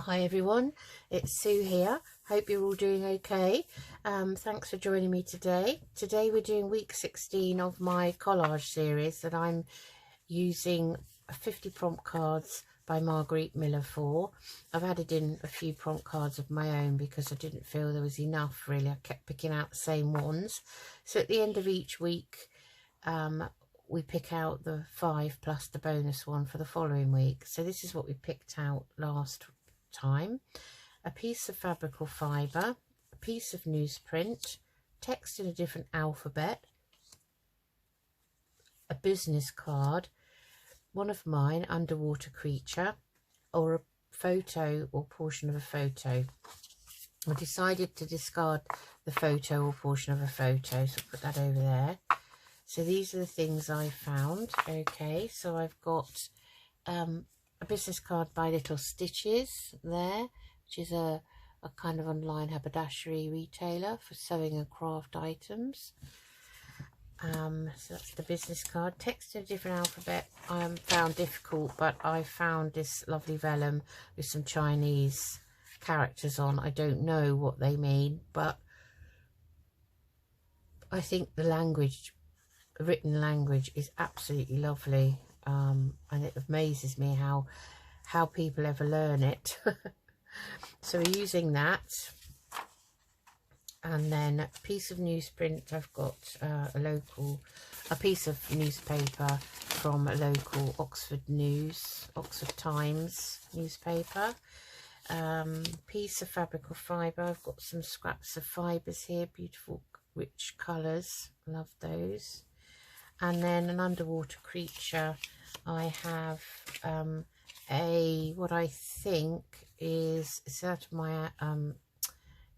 Hi everyone, it's Sue here. Hope you're all doing okay. Thanks for joining me today. Today we're doing week 16 of my collage series that I'm using 50 prompt cards by Margarete Miller for. I've added in a few prompt cards of my own because I didn't feel there was enough really. I kept picking out the same ones. So at the end of each week we pick out the 5 plus the bonus one for the following week. So this is what we picked out last time: a piece of fabric or fibre, a piece of newsprint, text in a different alphabet, a business card, one of mine, underwater creature, or a photo or portion of a photo. I decided to discard the photo or portion of a photo, so I'll put that over there. So these are the things I found. Okay, so I've got a business card by Little Stitches there, which is a kind of online haberdashery retailer for sewing and craft items. So that's the business card. Text in a different alphabet I found difficult, but I found this lovely vellum with some Chinese characters on. I don't know what they mean, but I think the language, written language, is absolutely lovely. And it amazes me how people ever learn it. So we're using that, and then a piece of newsprint. I've got a piece of newspaper from a local Oxford Times newspaper. Piece of fabric or fibre. I've got some scraps of fibres here, beautiful rich colours, love those. And then an underwater creature. I have what I think is, it's out of my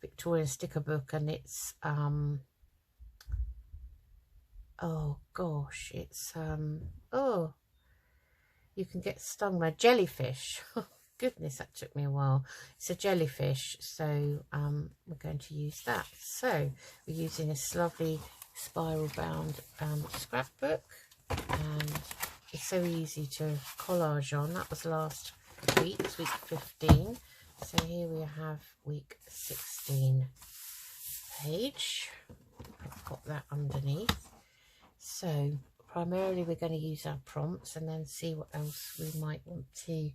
Victorian sticker book, and it's oh gosh, it's oh, you can get stung by jellyfish. Oh, goodness, that took me a while. It's a jellyfish, so we're going to use that. So we're using this lovely spiral bound scrapbook, and it's so easy to collage on. That was last week, week 15. So here we have week 16 page. I've got that underneath. So primarily we're going to use our prompts and then see what else we might want to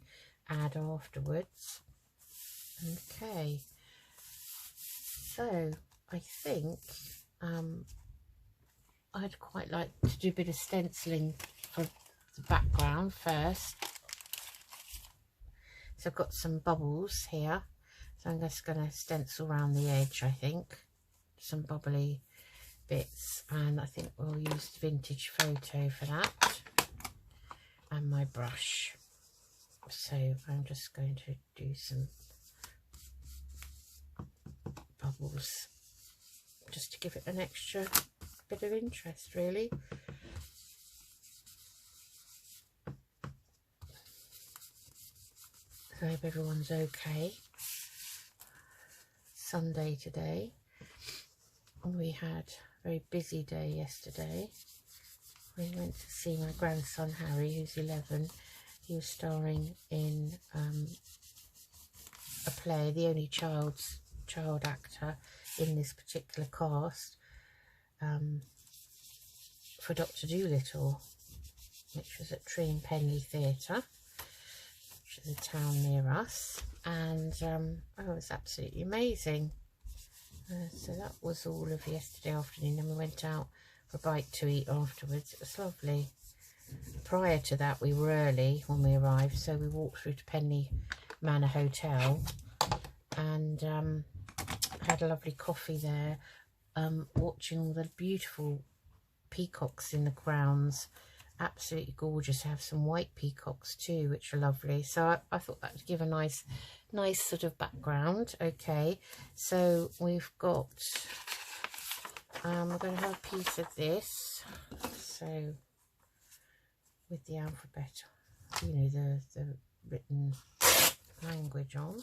add afterwards. Okay, so I think I'd quite like to do a bit of stenciling for the background first. So I've got some bubbles here, so I'm just going to stencil around the edge, I think, some bubbly bits, and I think we'll use the vintage photo for that, and my brush. So I'm just going to do some bubbles just to give it an extra bit of interest, really. I hope everyone's okay. Sunday today. We had a very busy day yesterday. We went to see my grandson Harry, who's 11. He was starring in a play, the only child actor in this particular cast, for Dr. Dolittle, which was at Tree and Penley Theatre, which is a town near us, and oh, it was absolutely amazing. So that was all of yesterday afternoon, and we went out for a bite to eat afterwards. It was lovely. Prior to that, we were early when we arrived, so we walked through to Penley Manor Hotel and had a lovely coffee there, watching all the beautiful peacocks in the grounds. Absolutely gorgeous. I have some white peacocks too, which are lovely. So I thought that would give a nice sort of background. Okay, so we've got we're going to have a piece of this, so with the alphabet, you know, the written language on.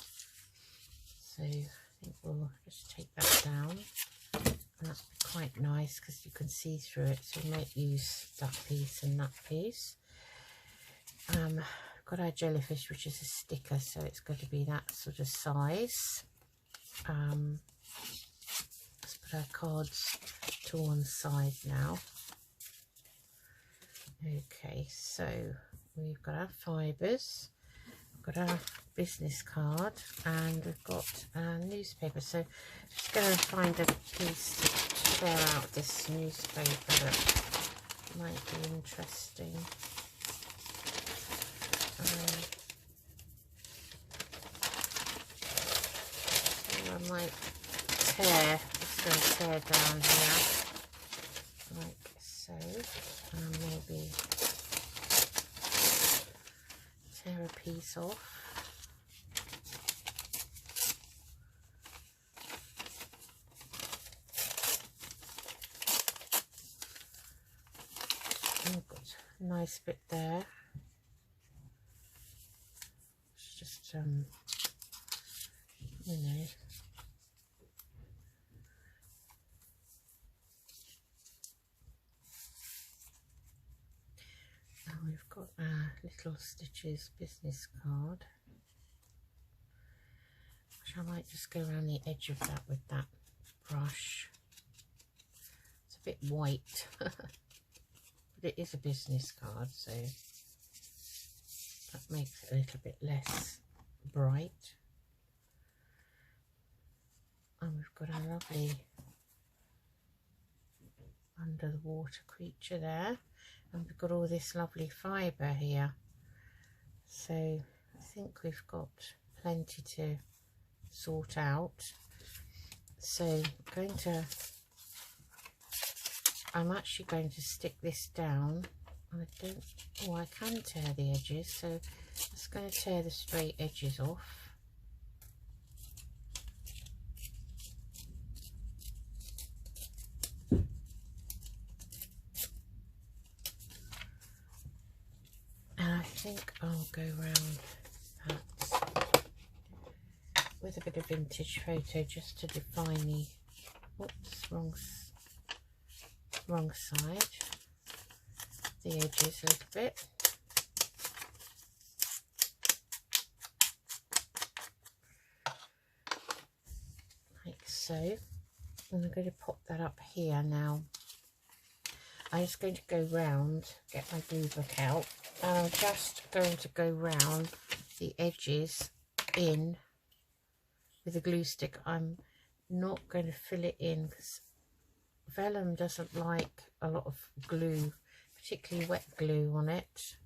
So I think we'll just take that down, and that's quite nice because you can see through it, so we might use that piece and that piece. got our jellyfish, which is a sticker, so it's got to be that sort of size. Let's put our cards to one side now. Okay, so we've got our fibres, we've got our business card, and we've got our newspaper. So I'm just going to find a piece to tear out this newspaper that might be interesting. I might tear, just going to tear down here like so, and maybe tear a piece off. Oh, got a nice bit there. It's just you know. Now we've got our Little Stitches business card, which I might just go around the edge of that with that brush. It's a bit white, but it is a business card, so that makes it a little bit less bright. And we've got our lovely under the water creature there, and we've got all this lovely fibre here, so I think we've got plenty to sort out. So I'm actually going to stick this down. I can tear the edges, so I'm just going to tear the straight edges off. And I think I'll go round that with a bit of vintage photo just to define the, oops, wrong side, the edges a little bit. Like so. And I'm going to pop that up here now. I'm just going to go round, get my glue book out, and I'm just going to go round the edges in with a glue stick. I'm not going to fill it in because vellum doesn't like a lot of glue, particularly wet glue on it.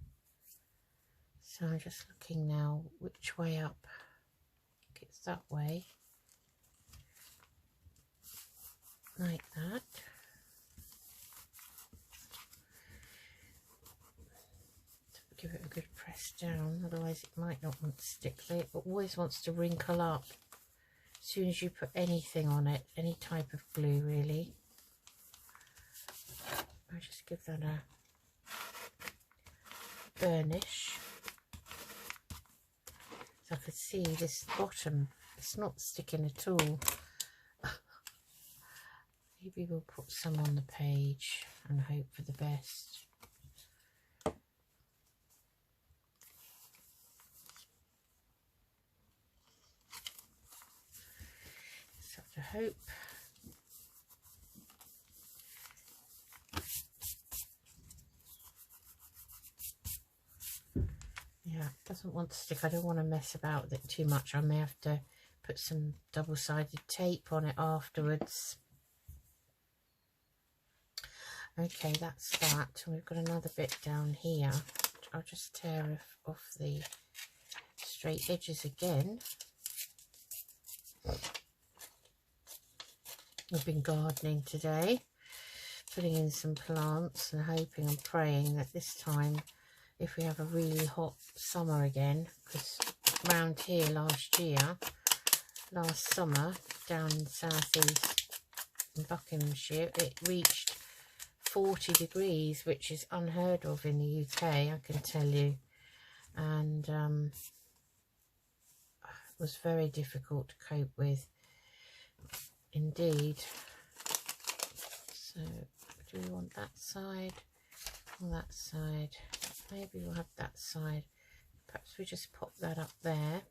So I'm just looking now which way up. I think it's that way, like that. Give it a good press down, otherwise it might not want to stick. It always wants to wrinkle up as soon as you put anything on it, any type of glue really. I'll just give that a burnish. So I could see this bottom, it's not sticking at all. Maybe we'll put some on the page and hope for the best. To hope. Yeah, it doesn't want to stick. I don't want to mess about with it too much. I may have to put some double-sided tape on it afterwards. Okay, that's that. And we've got another bit down here. I'll just tear off the straight edges again. I've been gardening today, putting in some plants and hoping and praying that this time, if we have a really hot summer again, because round here last summer, down in southeast in Buckinghamshire, it reached 40 degrees, which is unheard of in the UK, I can tell you, and it was very difficult to cope with. Indeed. So do we want that side or that side? Maybe we'll have that side. perhaps we just pop that up there.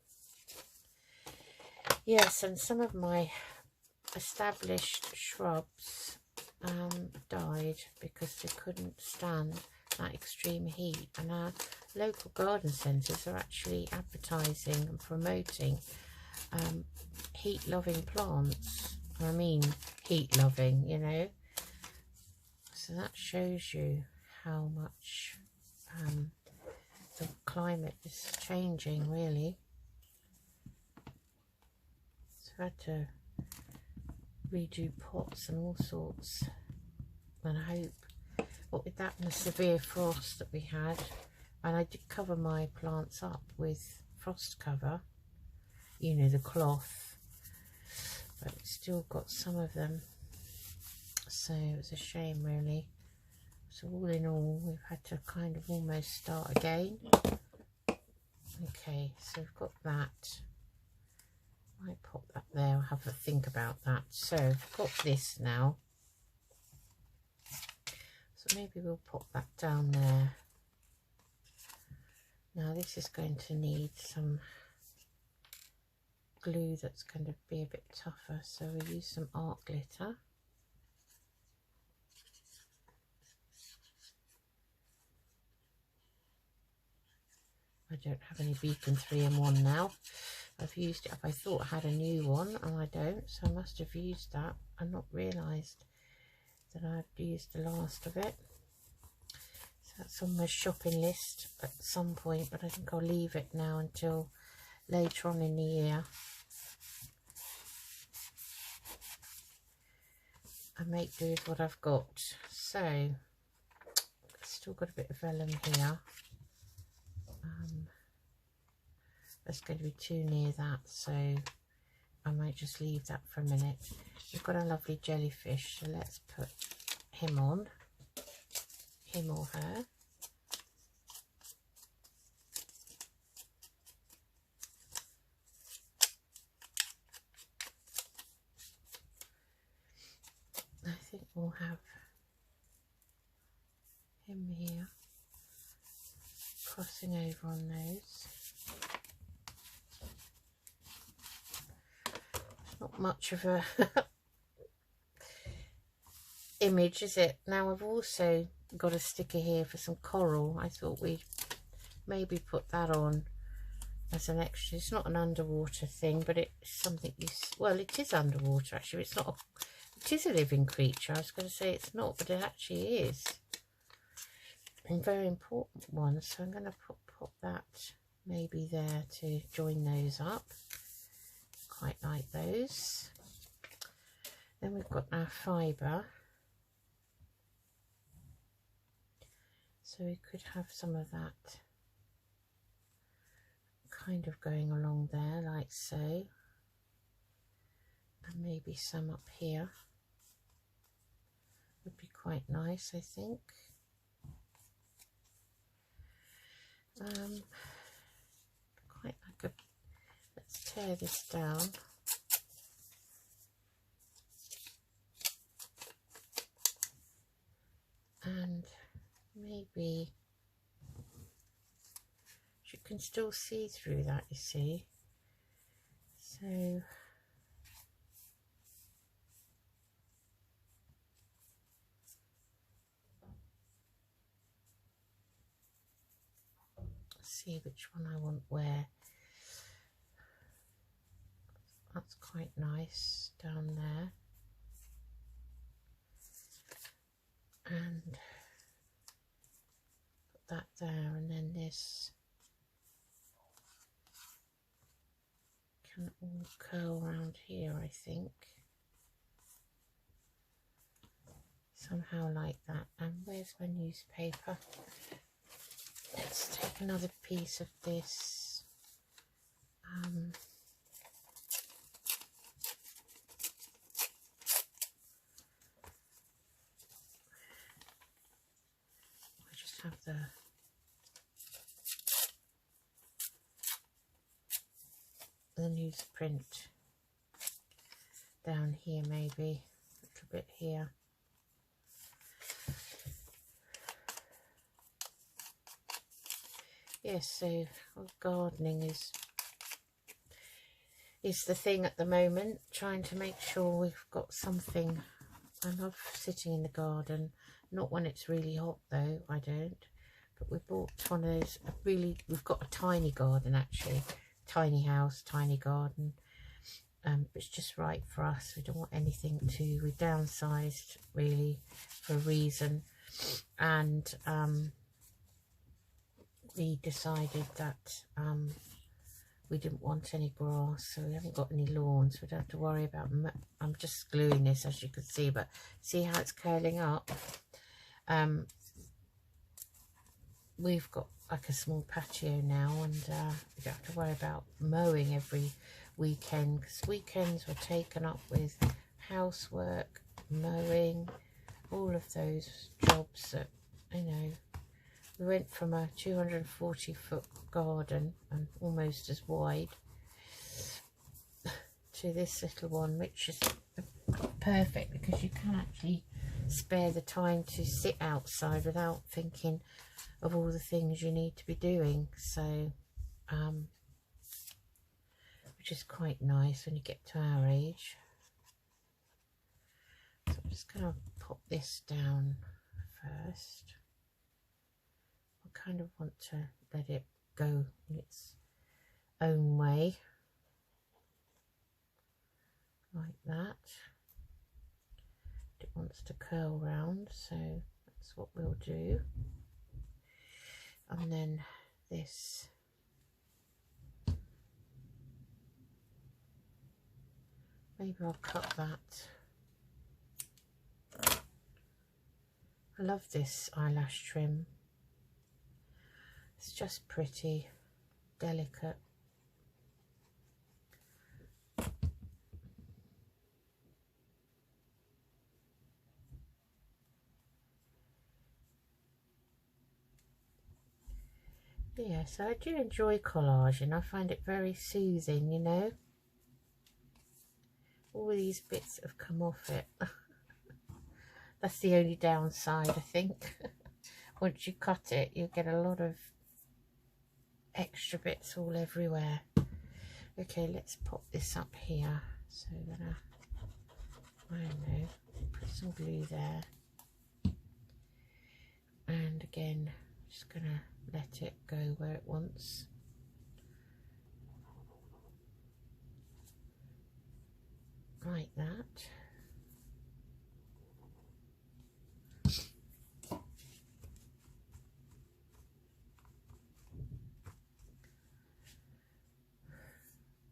Yes, and some of my established shrubs died because they couldn't stand that extreme heat, and our local garden centres are actually advertising and promoting heat loving plants. I mean heat loving, you know, so that shows you how much the climate is changing, really. So I had to redo pots and all sorts, and I hope, what with that and the severe frost that we had, and I did cover my plants up with frost cover, you know, the cloth, but it's still got some of them, so it was a shame, really. So all in all, we've had to kind of almost start again. Okay, so we've got that. Might pop that there, I'll have a think about that. So I've got this now, so maybe we'll pop that down there. Now this is going to need some glue that's going to be a bit tougher, so we'll use some art glitter. I don't have any Beacon 3-in-1 now. I've used it up. I thought I had a new one and I don't, so I must have used that and not realised that I'd used the last of it. So that's on my shopping list at some point, but I think I'll leave it now until later on in the year. I make do with what I've got. So I've still got a bit of vellum here. That's going to be too near that, so I might just leave that for a minute. We've got a lovely jellyfish, so let's put him on, him or her. I think we'll have him here, crossing over on those. Not much of a image, is it? Now I've also got a sticker here for some coral. I thought we'd maybe put that on as an extra. It's not an underwater thing, but it's something you, well, it is underwater actually. It's not it is a living creature. I was going to say it's not, but it actually is. A very important one, so I'm going to pop that maybe there to join those up. Quite like those. Then we've got our fibre, so we could have some of that kind of going along there like so, and maybe some up here would be quite nice, I think. Quite like a, let's tear this down. And maybe you can still see through that, you see. So see which one I want where. That's quite nice down there. And put that there, and then this can all curl around here, I think. Somehow like that. And where's my newspaper? Let's take another piece of this. I just have the newsprint down here, maybe a little bit here. yes, so gardening is the thing at the moment, trying to make sure we've got something. I love sitting in the garden, not when it's really hot though, I don't. But we bought one of those, we've got a tiny garden actually, tiny house, tiny garden. It's just right for us. We don't want anything we downsized really for a reason. And we decided that we didn't want any grass, so we haven't got any lawns. We don't have to worry about. I'm just gluing this, as you can see, but see how it's curling up. We've got like a small patio now, and we don't have to worry about mowing every weekend, because weekends were taken up with housework, mowing, all of those jobs that, you know. We went from a 240-foot garden and almost as wide to this little one, which is perfect because you can actually spare the time to sit outside without thinking of all the things you need to be doing. So, which is quite nice when you get to our age. So I'm just going to pop this down first. Kind of want to let it go in its own way, like that. It wants to curl round, so that's what we'll do. And then this, maybe I'll cut that. I love this eyelash trim. It's just pretty, delicate. Yeah, so I do enjoy collage, and I find it very soothing, you know. All these bits have come off it. That's the only downside, I think. Once you cut it, you get a lot of extra bits all everywhere. Okay, let's pop this up here. So I'm gonna, I don't know, put some glue there. And again, just gonna let it go where it wants. Like that.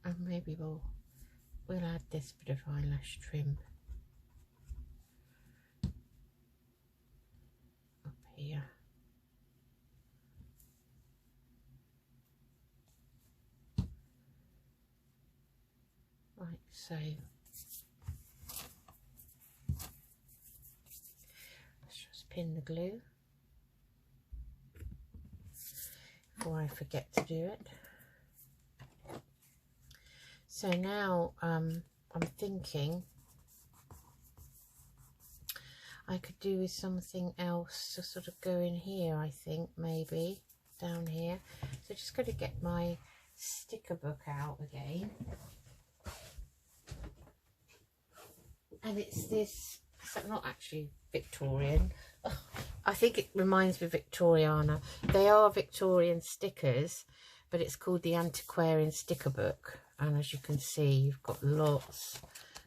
And maybe we'll add this bit of eyelash trim up here. Like so. Let's just pin the glue before I forget to do it. So now I'm thinking I could do with something else to sort of go in here, I think, maybe down here. So just going to get my sticker book out again. And it's this, it's not actually Victorian. I think it reminds me of Victoriana. They are Victorian stickers, but it's called the Antiquarian Sticker Book. And as you can see, you've got lots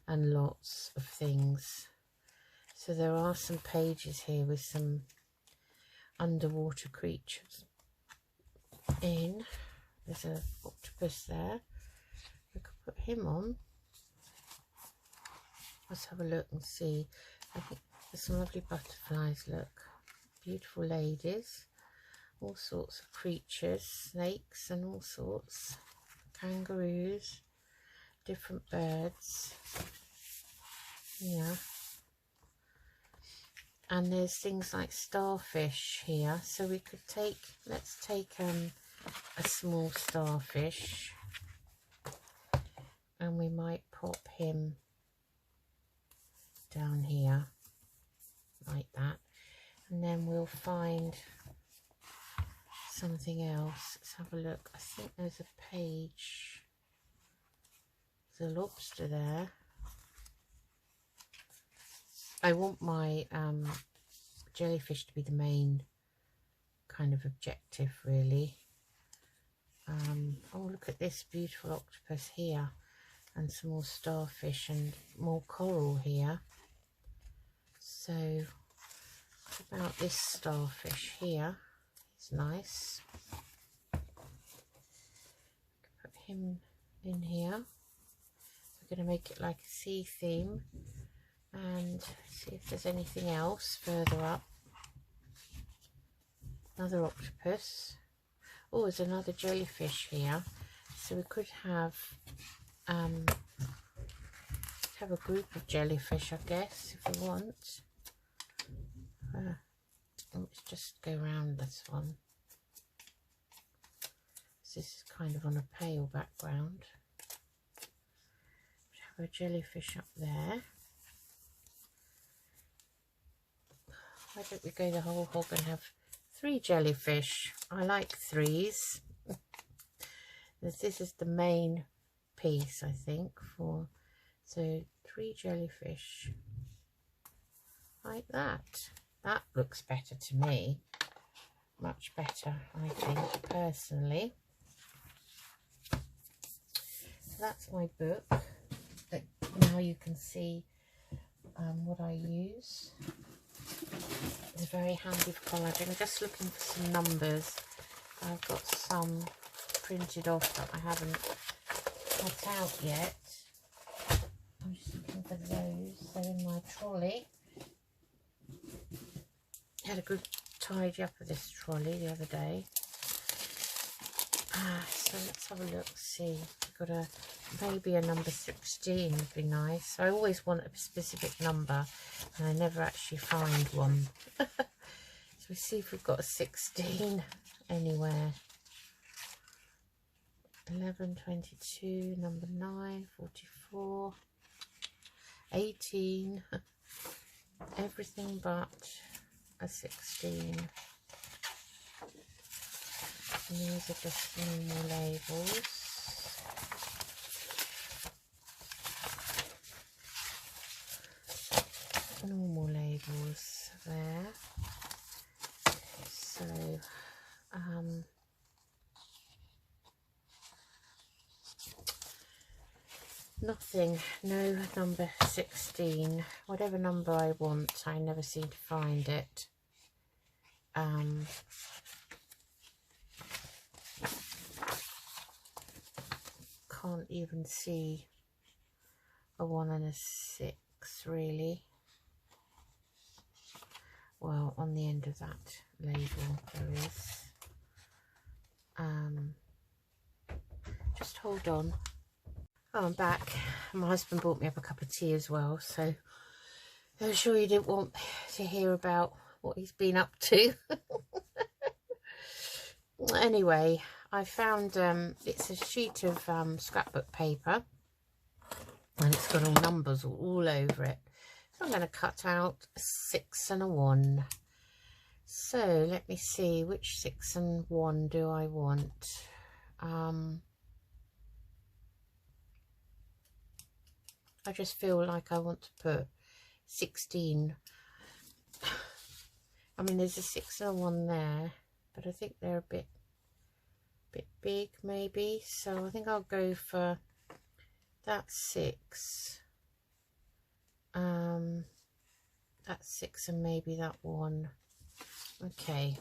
and lots of things. So there are some pages here with some underwater creatures in. There's an octopus there. We could put him on. Let's have a look and see. I think there's some lovely butterflies, look. Beautiful ladies. All sorts of creatures, snakes and all sorts. Kangaroos, different birds. Yeah. And there's things like starfish here. So we could take, let's take a small starfish. And we might pop him down here like that, and then we'll find something else. Let's have a look. I think there's a page. There's a lobster there. I want my jellyfish to be the main kind of objective, really. Oh, look at this beautiful octopus here, and some more starfish and more coral here. So what about this starfish here? He's nice. Put him in here. We're going to make it like a sea theme, and see if there's anything else further up. Another octopus. Oh, there's another jellyfish here. So we could have a group of jellyfish, I guess, if we want. Let's just go around this one. This is kind of on a pale background. We have a jellyfish up there. Why don't we go the whole hog and have 3 jellyfish? I like 3s. This is the main piece, I think, for, so 3 jellyfish like that. That looks better to me, much better, I think, personally. So that's my book. That now you can see what I use. It's very handy for collaging. I'm just looking for some numbers. I've got some printed off that I haven't cut out yet. I'm just looking for those. They're in my trolley. I had a good tidy up of this trolley the other day. So let's have a look, see. We've got maybe a number 16 would be nice. I always want a specific number and I never actually find one. So we see if we've got a 16 anywhere. 11, 22, number 9, 44, 18, everything but a 16. And these are just normal labels. Normal labels there. So, nothing, no number 16. Whatever number I want, I never seem to find it. Can't even see a 1 and a 6 really. Well, on the end of that label there is. Just hold on. Oh, I'm back. My husband brought me up a cup of tea as well, so I'm sure you didn't want to hear about what he's been up to. Anyway, I found it's a sheet of scrapbook paper, and it's got all numbers all over it. So I'm going to cut out a 6 and a 1. So let me see, which 6 and 1 do I want? I just feel like I want to put 16. I mean, there's a 6 and a 1 there, but I think they're a bit big maybe, so I think I'll go for that 6. That 6 and maybe that 1. Okay.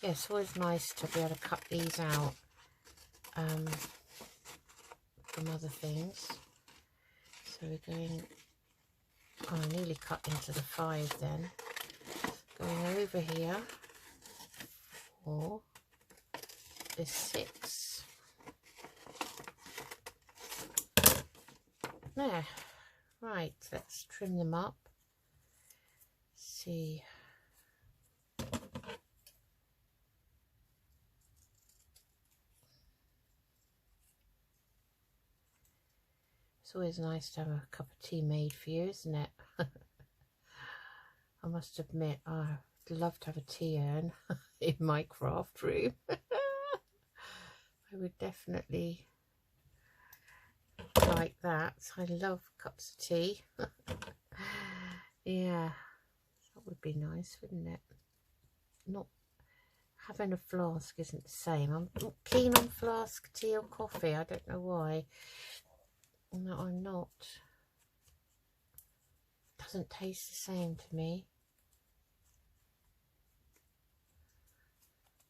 Yeah, it's always nice to be able to cut these out from other things. So we're going, oh, I nearly cut into the 5 then. Going over here for this 6. There. Right, let's trim them up. See. It's always nice to have a cup of tea made for you, isn't it? I must admit, I love to have a tea urn in my craft room. I would definitely like that. I love cups of tea. Yeah, that would be nice, wouldn't it? Not having a flask isn't the same. I'm not keen on flask tea or coffee. I don't know why. No, I'm not. It doesn't taste the same to me.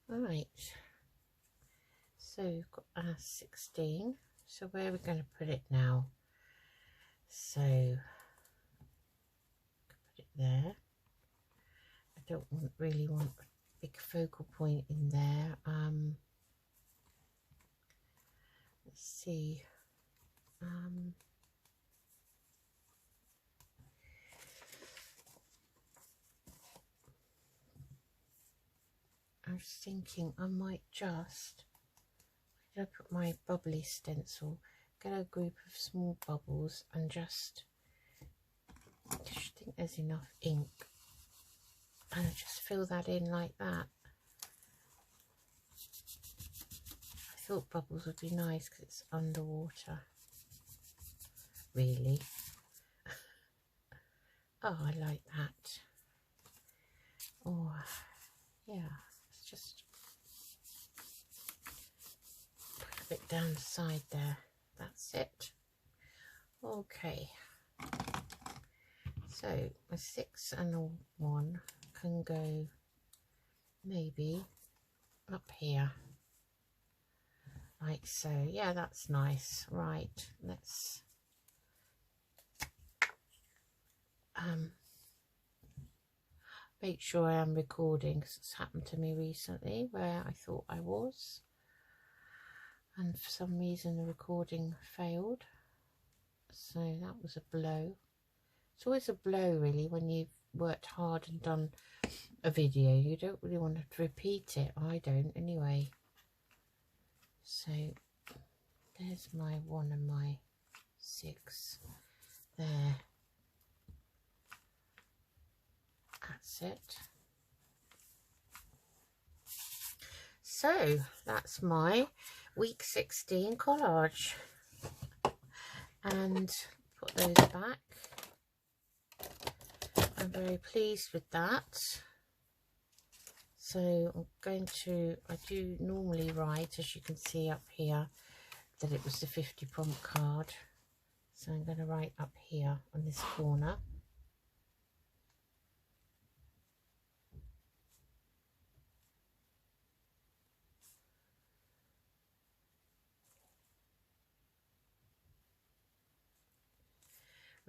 Right. So we've got our 16. So where are we going to put it now? So put it there. I don't really want a big focal point in there. Let's see. I was thinking I might just, where did I put my bubbly stencil? Get a group of small bubbles and just, I think there's enough ink, and I just fill that in like that. I thought bubbles would be nice because it's underwater, really. Oh, I like that. Oh, yeah, it's just put a bit down the side there. That's it. Okay. So a 6 and a 1 can go maybe up here. Like so. Yeah, that's nice. Right, let's make sure I am recording, because it's happened to me recently where I thought I was, and for some reason the recording failed. So that was a blow. It's always a blow really when you've worked hard and done a video. You don't really want to repeat it. I don't anyway. So there's my 1 and my 6 there. That's it. So that's my week 16 collage, and put those back. I'm very pleased with that. So I'm going to, I do normally write, as you can see up here, that it was the 50 prompt card. So I'm going to write up here on this corner.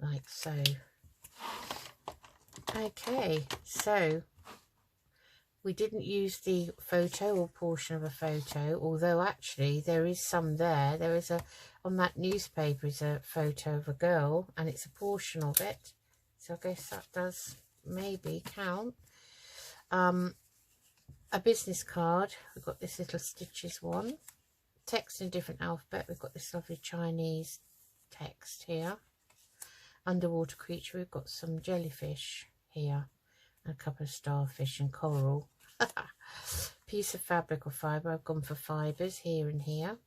Like so. Okay, so we didn't use the photo or portion of a photo, although actually there is some there. There is a, on that newspaper is a photo of a girl, and it's a portion of it. So I guess that does maybe count. A business card. We've got this little stitches one. Text in a different alphabet. We've got this lovely Chinese text here. Underwater creature. We've got some jellyfish here. A couple of starfish and coral. Piece of fabric or fibre. I've gone for fibres here and here.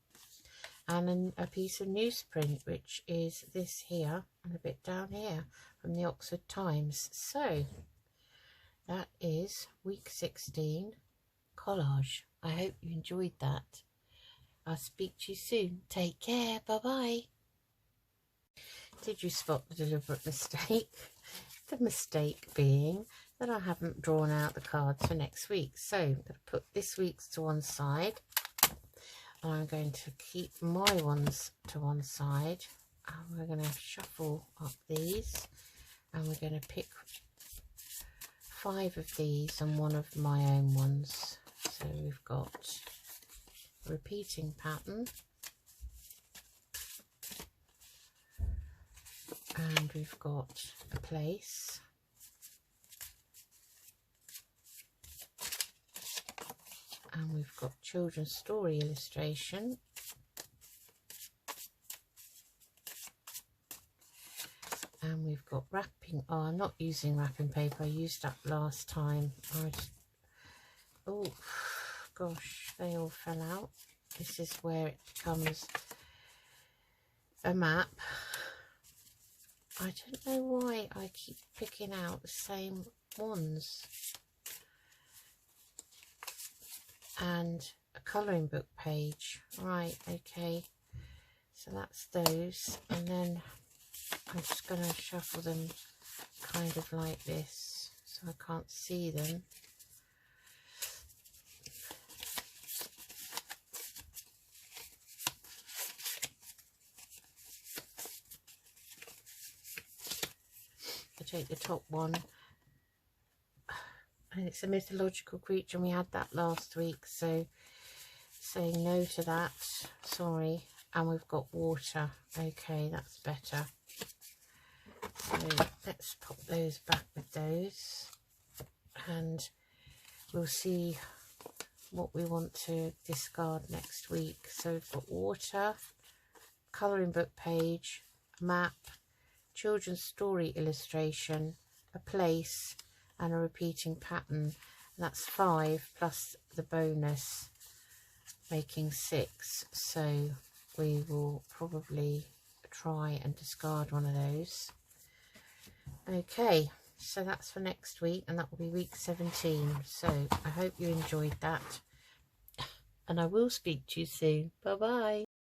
And a piece of newsprint, which is this here and a bit down here from the Oxford Times. So that is week 16 collage. I hope you enjoyed that. I'll speak to you soon. Take care. Bye bye. Did you spot the deliberate mistake? The mistake being that I haven't drawn out the cards for next week. So I'm going to put this week's to one side. And I'm going to keep my ones to one side. And we're going to shuffle up these. And we're going to pick 5 of these and 1 of my own ones. So we've got a repeating pattern. And we've got a place. And we've got children's story illustration. And we've got wrapping. Oh, I'm not using wrapping paper. I used that last time. Oh gosh, they all fell out. This is where it becomes a map. I don't know why I keep picking out the same ones. And a colouring book page. Right, okay. So that's those. And then I'm just going to shuffle them kind of like this so I can't see them. I take the top one, and it's a mythological creature, and we had that last week, so saying no to that, sorry. And we've got water. Okay, that's better. So let's pop those back with those, and we'll see what we want to discard next week. So we've got water, colouring book page, map, children's story illustration, a place, and a repeating pattern. That's 5 plus the bonus, making 6. So we will probably try and discard one of those. Okay, so that's for next week, and that will be week 17. So I hope you enjoyed that, and I will speak to you soon. Bye bye.